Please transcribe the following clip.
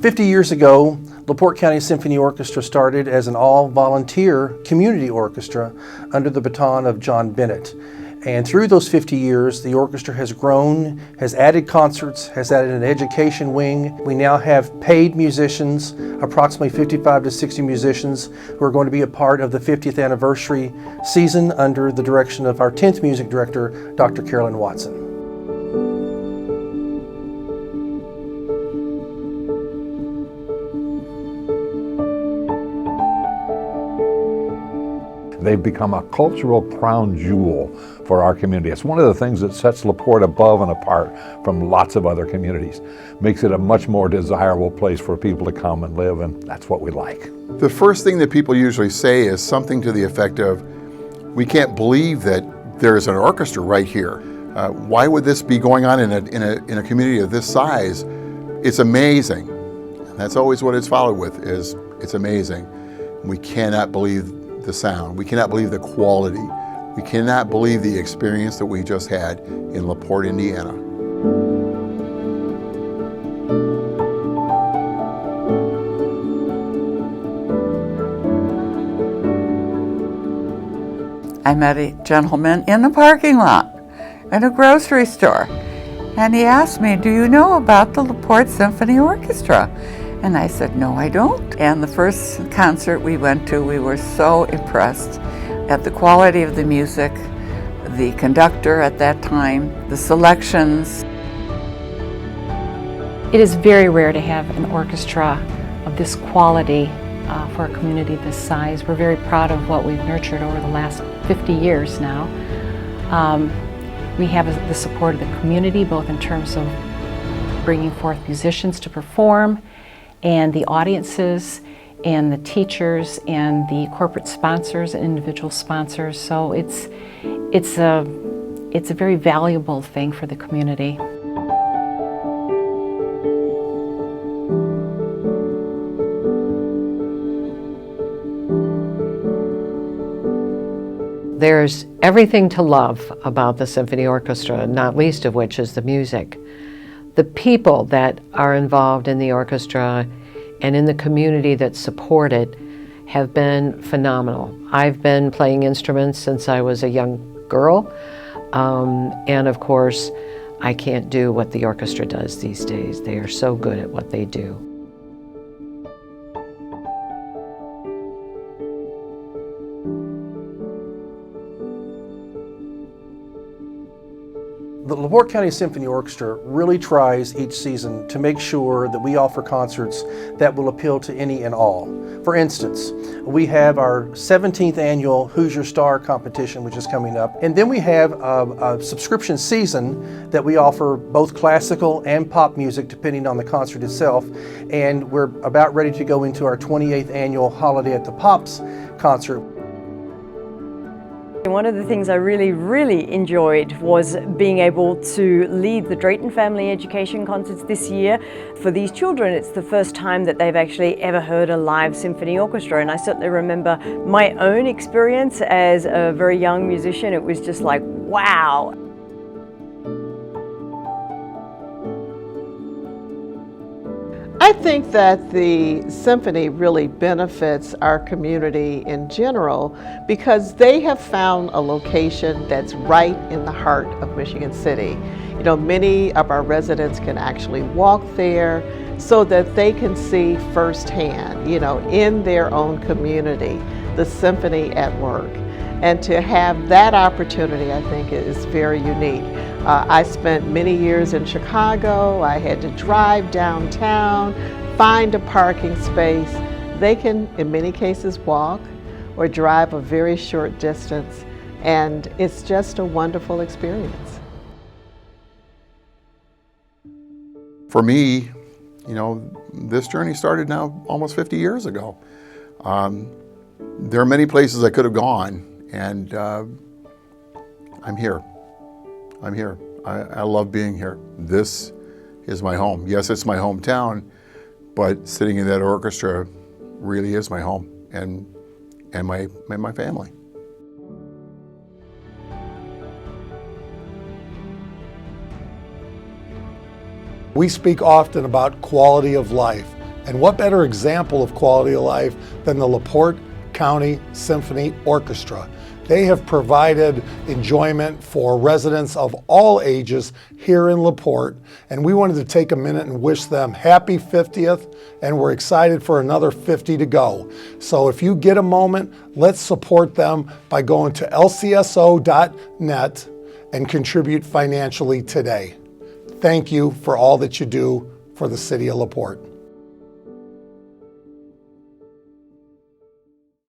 50 years ago, Porte County Symphony Orchestra started as an all-volunteer community orchestra under the baton of John Bennett. And through those 50 years, the orchestra has grown, has added concerts, has added an education wing. We now have paid musicians, approximately 55 to 60 musicians, who are going to be a part of the 50th anniversary season under the direction of our 10th music director, Dr. Carolyn Watson. They've become a cultural crown jewel for our community. It's one of the things that sets LaPorte above and apart from lots of other communities. Makes it a much more desirable place for people to come and live, and that's what we like. The first thing that people usually say is something to the effect of, we can't believe that there's an orchestra right here. Why would this be going on in a community of this size? It's amazing. And that's always what it's followed with, is it's amazing. We cannot believe the sound. We cannot believe the quality. We cannot believe the experience that we just had in LaPorte, Indiana. I met a gentleman in the parking lot at a grocery store, and he asked me, "Do you know about the LaPorte Symphony Orchestra?" And I said, "No, I don't." And the first concert we went to, we were so impressed at the quality of the music, the conductor at that time, the selections. It is very rare to have an orchestra of this quality for a community this size. We're very proud of what we've nurtured over the last 50 years now. We have the support of the community, both in terms of bringing forth musicians to perform, and the audiences, and the teachers, and the corporate sponsors and individual sponsors. So it's a very valuable thing for the community. There's everything to love about the Symphony Orchestra, not least of which is the music. The people that are involved in the orchestra and in the community that support it have been phenomenal. I've been playing instruments since I was a young girl, and of course, I can't do what the orchestra does these days. They are so good at what they do. The LaPorte County Symphony Orchestra really tries each season to make sure that we offer concerts that will appeal to any and all. For instance, we have our 17th annual Who's Your Star competition, which is coming up. And then we have a subscription season that we offer both classical and pop music depending on the concert itself. And we're about ready to go into our 28th annual Holiday at the Pops concert. One of the things I really enjoyed was being able to lead the Drayton Family Education Concerts this year. For these children, it's the first time that they've actually ever heard a live symphony orchestra, and I certainly remember my own experience as a very young musician. It was just like, wow. I think that the symphony really benefits our community in general because they have found a location that's right in the heart of Michigan City. You know, many of our residents can actually walk there so that they can see firsthand, you know, in their own community, the symphony at work. And to have that opportunity, I think, is very unique. I spent many years in Chicago. I had to drive downtown, find a parking space. They can, in many cases, walk or drive a very short distance, and it's just a wonderful experience. For me, you know, this journey started now almost 50 years ago. There are many places I could have gone, and I'm here. I'm here. I love being here. This is my home. Yes, it's my hometown, but sitting in that orchestra really is my home and my family. We speak often about quality of life, And what better example of quality of life than the LaPorte County Symphony Orchestra? They have provided enjoyment for residents of all ages here in LaPorte, and we wanted to take a minute and wish them happy 50th, and we're excited for another 50 to go. So if you get a moment, let's support them by going to lcso.net and contribute financially today. Thank you for all that you do for the city of LaPorte.